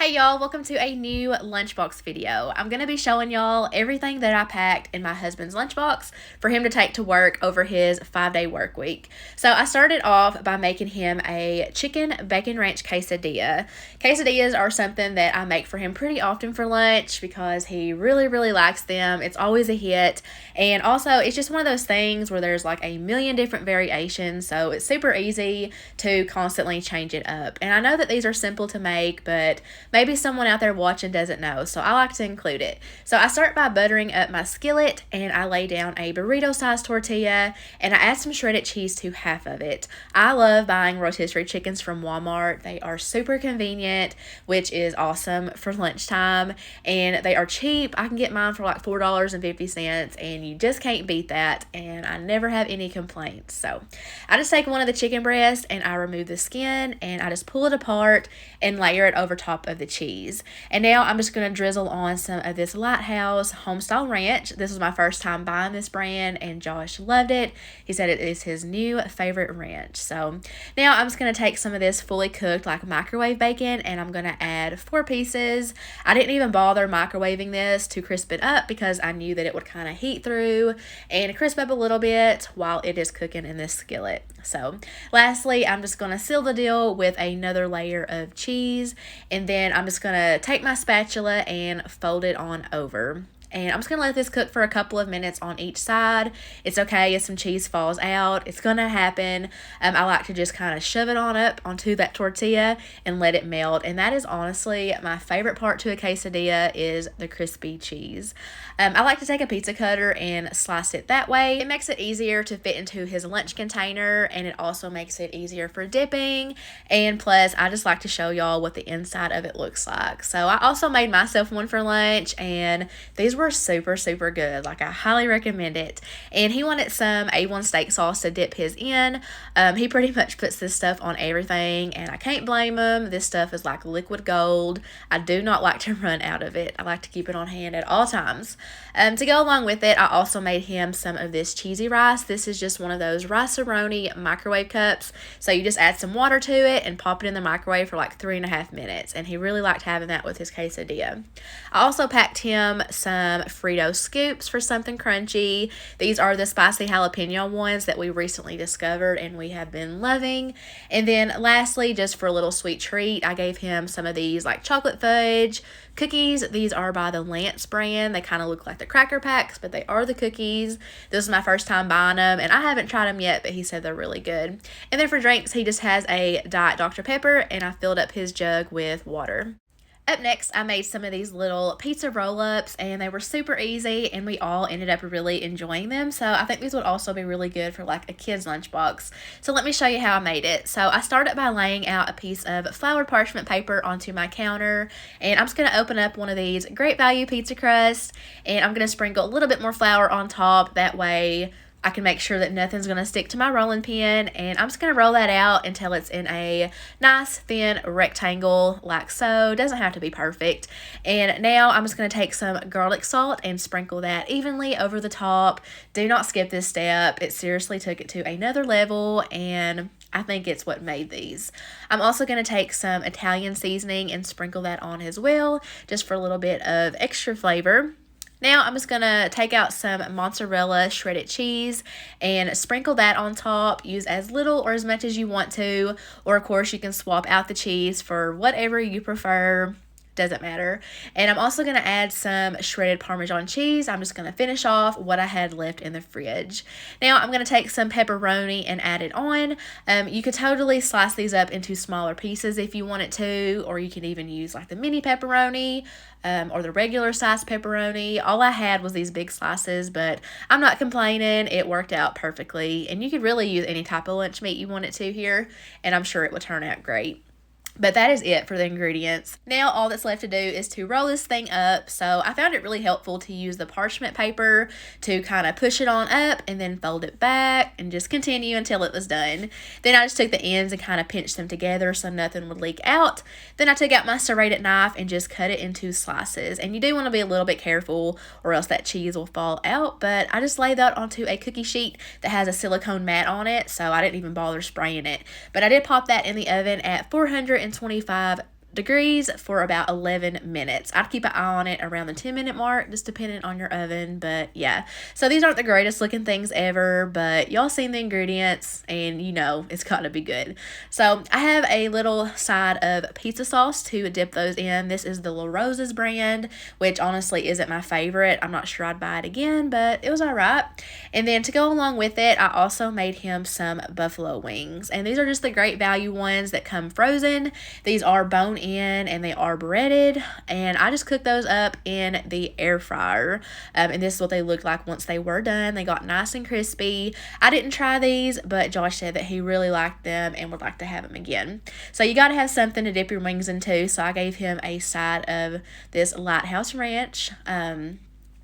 Hey y'all, welcome to a new Lunchbox video. I'm going to be showing y'all everything that I packed in my husband's lunchbox for him to take to work over his 5-day work week. So I started off by making him a chicken bacon ranch quesadilla. Quesadillas are something that I make for him pretty often for lunch because he really likes them. It's always a hit, and also it's just one of those things where there's like a million different variations, so it's super easy to constantly change it up. And I know that these are simple to make, but maybe someone out there watching doesn't know, so I like to include it. So I start by buttering up my skillet, and I lay down a burrito-sized tortilla, and I add some shredded cheese to half of it. I love buying rotisserie chickens from Walmart. They are super convenient, which is awesome for lunchtime, and they are cheap. I can get mine for like $4.50, and you just can't beat that, and I never have any complaints. So I just take one of the chicken breasts, and I remove the skin, and I just pull it apart and layer it over top of the cheese. And now I'm just going to drizzle on some of this Lighthouse Homestyle Ranch. This was my first time buying this brand, and Josh loved it. He said it is his new favorite ranch. So now I'm just going to take some of this fully cooked like microwave bacon, and I'm going to add 4 pieces. I didn't even bother microwaving this to crisp it up because I knew that it would kind of heat through and crisp up a little bit while it is cooking in this skillet. So lastly, I'm just going to seal the deal with another layer of cheese, and then I'm just going to take my spatula and fold it on over. And I'm just going to let this cook for a couple of minutes on each side. It's okay if some cheese falls out. It's going to happen. I like to just kind of shove it on up onto that tortilla and let it melt. And that is honestly my favorite part to a quesadilla is the crispy cheese. I like to take a pizza cutter and slice it that way. It makes it easier to fit into his lunch container, and it also makes it easier for dipping. And plus, I just like to show y'all what the inside of it looks like. So I also made myself one for lunch, and these were super good. Like, I highly recommend it. And he wanted some A1 steak sauce to dip his in. He pretty much puts this stuff on everything, and I can't blame him. This stuff is like liquid gold. I do not like to run out of it. I like to keep it on hand at all times. To go along with it, I also made him some of this cheesy rice. This is just one of those Rice-A-Roni microwave cups. So you just add some water to it and pop it in the microwave for like 3.5 minutes. And he really liked having that with his quesadilla. I also packed him some Frito scoops for something crunchy. These are the spicy jalapeno ones that we recently discovered and we have been loving. And then lastly, just for a little sweet treat, I gave him some of these like chocolate fudge cookies. These are by the Lance brand. They kind of look like the Cracker Packs, but they are the cookies. This is my first time buying them, and I haven't tried them yet, but he said they're really good. And then for drinks, he just has a Diet Dr. Pepper, and I filled up his jug with water. Up next, I made some of these little pizza roll-ups, and they were super easy, and we all ended up really enjoying them. So I think these would also be really good for like a kid's lunchbox. So let me show you how I made it. So I started by laying out a piece of floured parchment paper onto my counter, and I'm just going to open up one of these Great Value pizza crusts, and I'm going to sprinkle a little bit more flour on top. That way I can make sure that nothing's going to stick to my rolling pin, and I'm just going to roll that out until it's in a nice thin rectangle like so. It doesn't have to be perfect. And now I'm just going to take some garlic salt and sprinkle that evenly over the top. Do not skip this step. It seriously took it to another level, and I think it's what made these. I'm also going to take some Italian seasoning and sprinkle that on as well, just for a little bit of extra flavor. Now I'm just going to take out some mozzarella shredded cheese and sprinkle that on top. Use as little or as much as you want to, or of course you can swap out the cheese for whatever you prefer. Doesn't matter. And I'm also going to add some shredded Parmesan cheese. I'm just going to finish off what I had left in the fridge. Now I'm going to take some pepperoni and add it on. You could totally slice these up into smaller pieces if you wanted to, or you can even use like the mini pepperoni or the regular size pepperoni. All I had was these big slices, but I'm not complaining. It worked out perfectly, and you could really use any type of lunch meat you wanted to here, and I'm sure it would turn out great. But that is it for the ingredients. Now all that's left to do is to roll this thing up. So I found it really helpful to use the parchment paper to kind of push it on up and then fold it back and just continue until it was done. Then I just took the ends and kind of pinched them together so nothing would leak out. Then I took out my serrated knife and just cut it into slices. And you do want to be a little bit careful or else that cheese will fall out. But I just laid that onto a cookie sheet that has a silicone mat on it, so I didn't even bother spraying it. But I did pop that in the oven at 425 degrees for about 11 minutes. I'd keep an eye on it around the 10-minute mark, just depending on your oven. But yeah, so these aren't the greatest looking things ever, but y'all seen the ingredients and you know it's gotta be good. So I have a little side of pizza sauce to dip those in. This is the La Rosa's brand, which honestly isn't my favorite. I'm not sure I'd buy it again, but it was all right. And then to go along with it, I also made him some buffalo wings, and these are just the great value ones that come frozen. These are bone in and they are breaded, and I just cooked those up in the air fryer. And this is what they looked like once they were done. They got nice and crispy. I didn't try these, but Josh said that he really liked them and would like to have them again. So you got to have something to dip your wings into. So I gave him a side of this Lighthouse Ranch.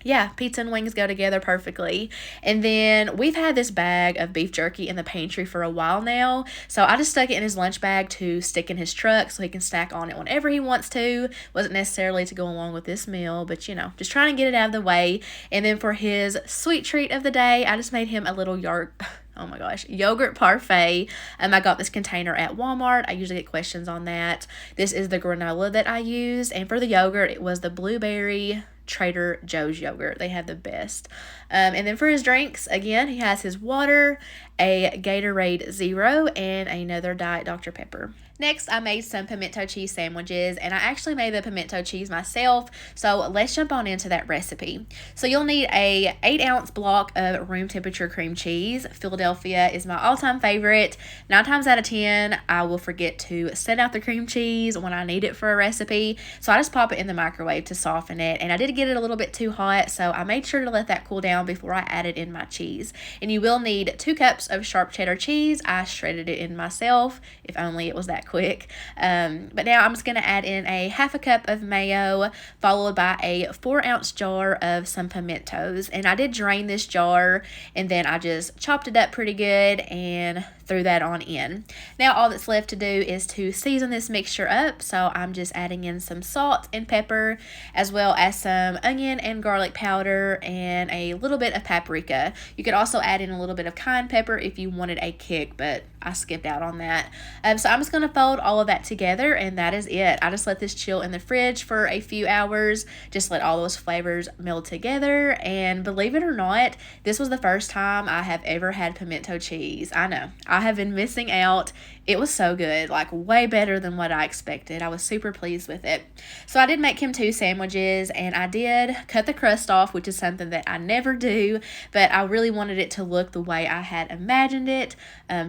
Yeah, pizza and wings go together perfectly. And then we've had this bag of beef jerky in the pantry for a while now. So I just stuck it in his lunch bag to stick in his truck so he can snack on it whenever he wants to. Wasn't necessarily to go along with this meal, but you know, just trying to get it out of the way. And then for his sweet treat of the day, I just made him a little oh my gosh, yogurt parfait. I got this container at Walmart. I usually get questions on that. This is the granola that I used. And for the yogurt, it was the blueberry Trader Joe's yogurt. They have the best. And then for his drinks, again, he has his water, a Gatorade Zero, and another Diet Dr. Pepper. Next, I made some pimento cheese sandwiches, and I actually made the pimento cheese myself, so let's jump on into that recipe. So you'll need a 8-ounce block of room temperature cream cheese. Philadelphia is my all-time favorite. 9 times out of 10, I will forget to set out the cream cheese when I need it for a recipe, so I just pop it in the microwave to soften it, and I did get it a little bit too hot, so I made sure to let that cool down before I added in my cheese. And you will need 2 cups of sharp cheddar cheese. I shredded it in myself, if only it was that quick. But now I'm just going to add in a 1/2 cup of mayo, followed by a 4-ounce jar of some pimentos. And I did drain this jar, and then I just chopped it up pretty good and threw that on in. Now all that's left to do is to season this mixture up. So I'm just adding in some salt and pepper, as well as some onion and garlic powder and a little bit of paprika. You could also add in a little bit of cayenne pepper if you wanted a kick, but I skipped out on that. So I'm just going to fold all of that together, and that is it. I just let this chill in the fridge for a few hours, just let all those flavors meld together, and believe it or not, this was the first time I have ever had pimento cheese. I know, I have been missing out. It was so good, like way better than what I expected. I was super pleased with it. So I did make him 2 sandwiches, and I did cut the crust off, which is something that I never do, but I really wanted it to look the way I had imagined it.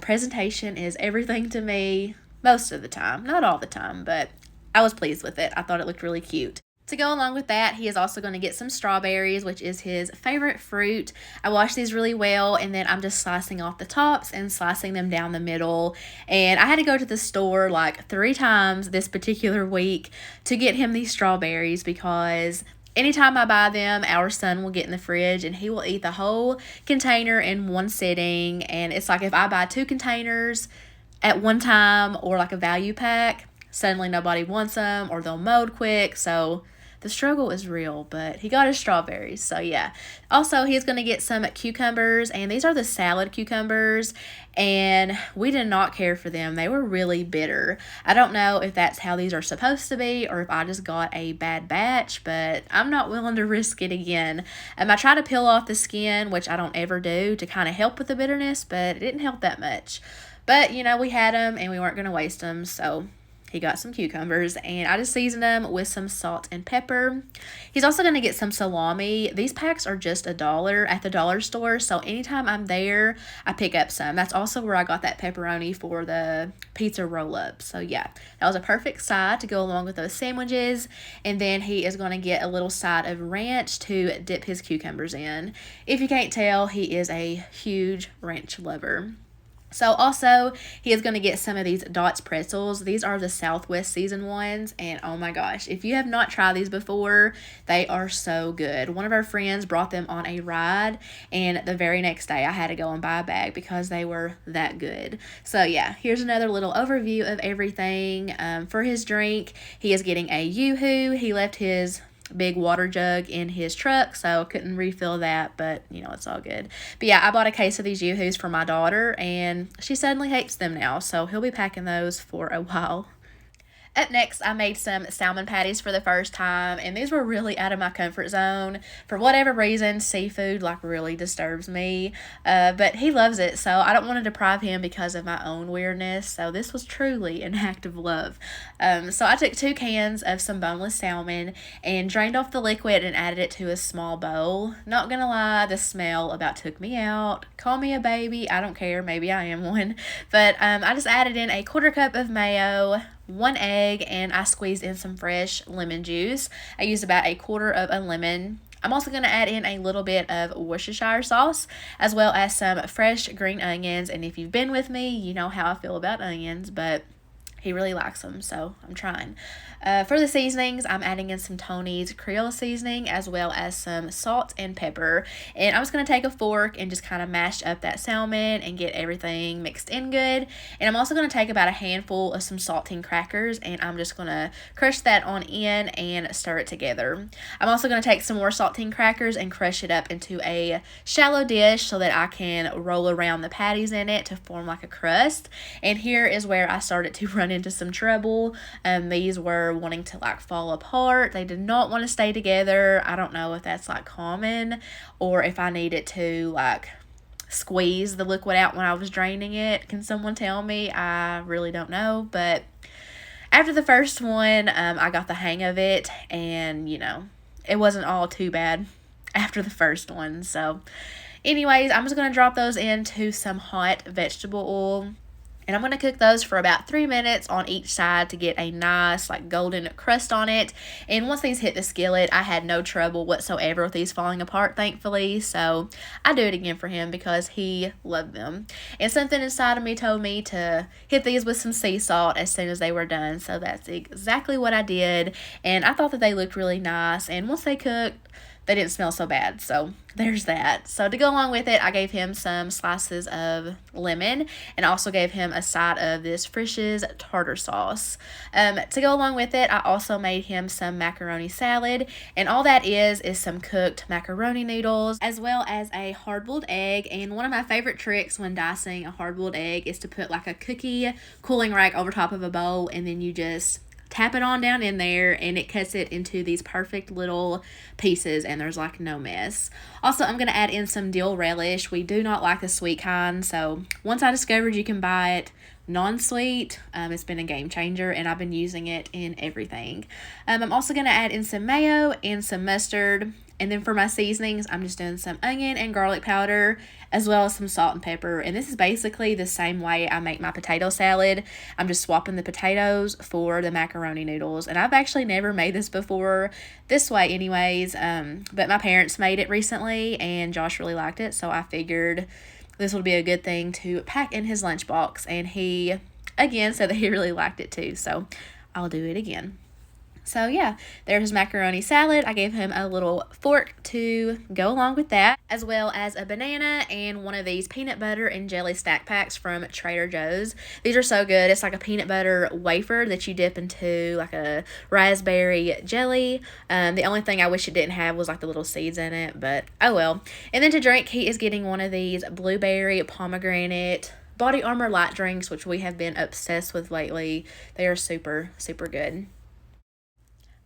Presentation is everything to me most of the time, not all the time, but I was pleased with it. I thought it looked really cute. To go along with that, he is also going to get some strawberries, which is his favorite fruit. I wash these really well, and then I'm just slicing off the tops and slicing them down the middle. And I had to go to the store like 3 times this particular week to get him these strawberries, because anytime I buy them, our son will get in the fridge and he will eat the whole container in one sitting. And it's like if I buy 2 containers at one time, or like a value pack, suddenly nobody wants them, or they'll mold quick. So the struggle is real, but he got his strawberries, so yeah. Also, he's going to get some cucumbers, and these are the salad cucumbers, and we did not care for them. They were really bitter. I don't know if that's how these are supposed to be, or if I just got a bad batch, but I'm not willing to risk it again. I tried to peel off the skin, which I don't ever do, to kind of help with the bitterness, but it didn't help that much. But, you know, we had them, and we weren't going to waste them, so he got some cucumbers, and I just seasoned them with some salt and pepper. He's also going to get some salami. These packs are just $1 at the dollar store, so anytime I'm there, I pick up some. That's also where I got that pepperoni for the pizza roll-up. So yeah, that was a perfect side to go along with those sandwiches. And then he is going to get a little side of ranch to dip his cucumbers in. If you can't tell, he is a huge ranch lover. So also, he is going to get some of these Dots pretzels. These are the Southwest season ones, and oh my gosh, if you have not tried these before, they are so good. One of our friends brought them on a ride, and the very next day I had to go and buy a bag because they were that good. So yeah, here's another little overview of everything. For his drink, he is getting a Yoo-Hoo. He left his big water jug in his truck, so couldn't refill that, but you know, it's all good. But yeah, I bought a case of these Yoo-Hoos for my daughter, and she suddenly hates them now, so he'll be packing those for a while. Up next, I made some salmon patties for the first time, and these were really out of my comfort zone. For whatever reason, seafood like really disturbs me, but he loves it, so I don't want to deprive him because of my own weirdness. So this was truly an act of love. So I took 2 cans of some boneless salmon and drained off the liquid and added it to a small bowl. Not gonna lie, the smell about took me out. Call me a baby, I don't care. Maybe I am one, but I just added in a 1/4 cup of mayo, 1 egg, and I squeezed in some fresh lemon juice. I used about 1/4 of a lemon. I'm also going to add in a little bit of Worcestershire sauce, as well as some fresh green onions. And if you've been with me, you know how I feel about onions, but he really likes them, so I'm trying. For the seasonings, I'm adding in some Tony's Creole seasoning as well as some salt and pepper. And I'm just going to take a fork and just kind of mash up that salmon and get everything mixed in good. And I'm also going to take about a handful of some saltine crackers and I'm just going to crush that on in and stir it together. I'm also going to take some more saltine crackers and crush it up into a shallow dish so that I can roll around the patties in it to form like a crust. And here is where I started to run into some trouble. These were wanting to like fall apart. They did not want to stay together. I don't know if that's like common or if I needed to like squeeze the liquid out when I was draining it. Can someone tell me? I really don't know, but after the first one, I got the hang of it, and it wasn't all too bad after the first one. So anyways, I'm just going to drop those into some hot vegetable oil. And I'm going to cook those for about 3 minutes on each side to get a nice like golden crust on it. And once these hit the skillet, I had no trouble whatsoever with these falling apart, thankfully. So I do it again for him because he loved them. And something inside of me told me to hit these with some sea salt as soon as they were done. So that's exactly what I did. And I thought that they looked really nice. And once they cooked, they didn't smell so bad, so there's that. So to go along with it, I gave him some slices of lemon and also gave him a side of this Frisch's tartar sauce. To go along with it, I also made him some macaroni salad, and all that is some cooked macaroni noodles as well as a hard-boiled egg. And one of my favorite tricks when dicing a hard-boiled egg is to put like a cookie cooling rack over top of a bowl, and then you just tap it on down in there and it cuts it into these perfect little pieces and there's like no mess. Also, I'm going to add in some dill relish. We do not like the sweet kind, so once I discovered you can buy it non-sweet, it's been a game changer and I've been using it in everything. I'm also going to add in some mayo and some mustard. And then for my seasonings, I'm just doing some onion and garlic powder as well as some salt and pepper. And this is basically the same way I make my potato salad. I'm just swapping the potatoes for the macaroni noodles. And I've actually never made this before this way anyways. But my parents made it recently and Josh really liked it. So I figured this would be a good thing to pack in his lunchbox. And he, again, said that he really liked it too. So I'll do it again. So yeah, there's his macaroni salad. I gave him a little fork to go along with that, as well as a banana and one of these peanut butter and jelly stack packs from Trader Joe's. These are so good. It's like a peanut butter wafer that you dip into like a raspberry jelly. The only thing I wish it didn't have was like the little seeds in it, but oh well. And then to drink, he is getting one of these blueberry pomegranate Body Armor light drinks, which we have been obsessed with lately. They are super, super good.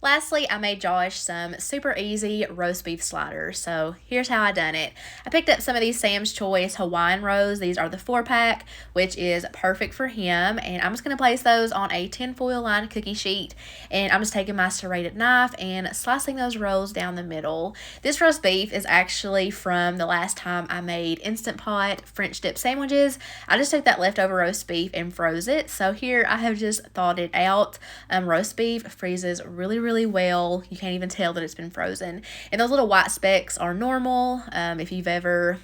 Lastly, I made Josh some super easy roast beef sliders. So here's how I done it. I picked up some of these Sam's Choice Hawaiian rolls. These are the 4-pack, which is perfect for him. And I'm just going to place those on a tinfoil lined cookie sheet. And I'm just taking my serrated knife and slicing those rolls down the middle. This roast beef is actually from the last time I made Instant Pot French dip sandwiches. I just took that leftover roast beef and froze it. So here I have just thawed it out. Roast beef freezes really well. You can't even tell that it's been frozen. And those little white specks are normal. If you've ever,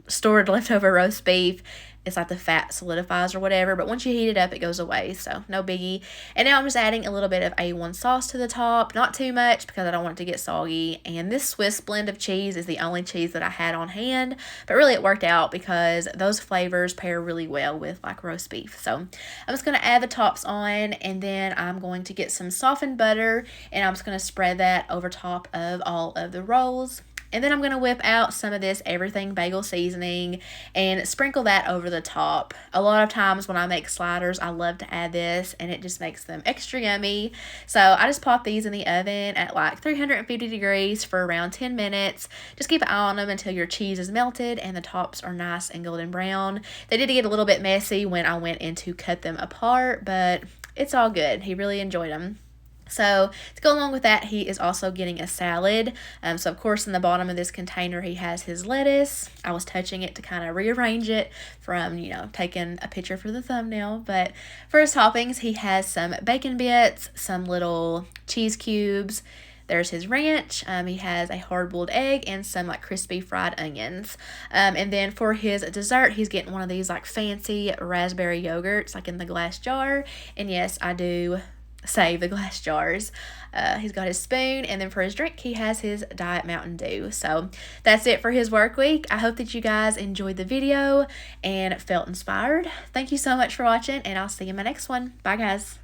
stored leftover roast beef, it's like the fat solidifies or whatever. But once you heat it up, it goes away. So no biggie. And now I'm just adding a little bit of A1 sauce to the top. Not too much because I don't want it to get soggy. And this Swiss blend of cheese is the only cheese that I had on hand. But really it worked out because those flavors pair really well with like roast beef. So I'm just going to add the tops on. And then I'm going to get some softened butter. And I'm just going to spread that over top of all of the rolls. And then I'm going to whip out some of this everything bagel seasoning and sprinkle that over the top. A lot of times when I make sliders, I love to add this, and it just makes them extra yummy. So I just pop these in the oven at like 350 degrees for around 10 minutes. Just keep an eye on them until your cheese is melted and the tops are nice and golden brown. They did get a little bit messy when I went in to cut them apart, but it's all good. He really enjoyed them. So to go along with that, he is also getting a salad. So of course in the bottom of this container he has his lettuce. I was touching it to kind of rearrange it from, taking a picture for the thumbnail. But for his toppings, he has some bacon bits, some little cheese cubes. There's his ranch. He has a hard-boiled egg and some like crispy fried onions. And then for his dessert, he's getting one of these like fancy raspberry yogurts like in the glass jar. And yes, I do save the glass jars. He's got his spoon, and then for his drink he has his Diet Mountain Dew. So that's it for his work week. I hope that you guys enjoyed the video and felt inspired. Thank you so much for watching, and I'll see you in my next one. Bye guys.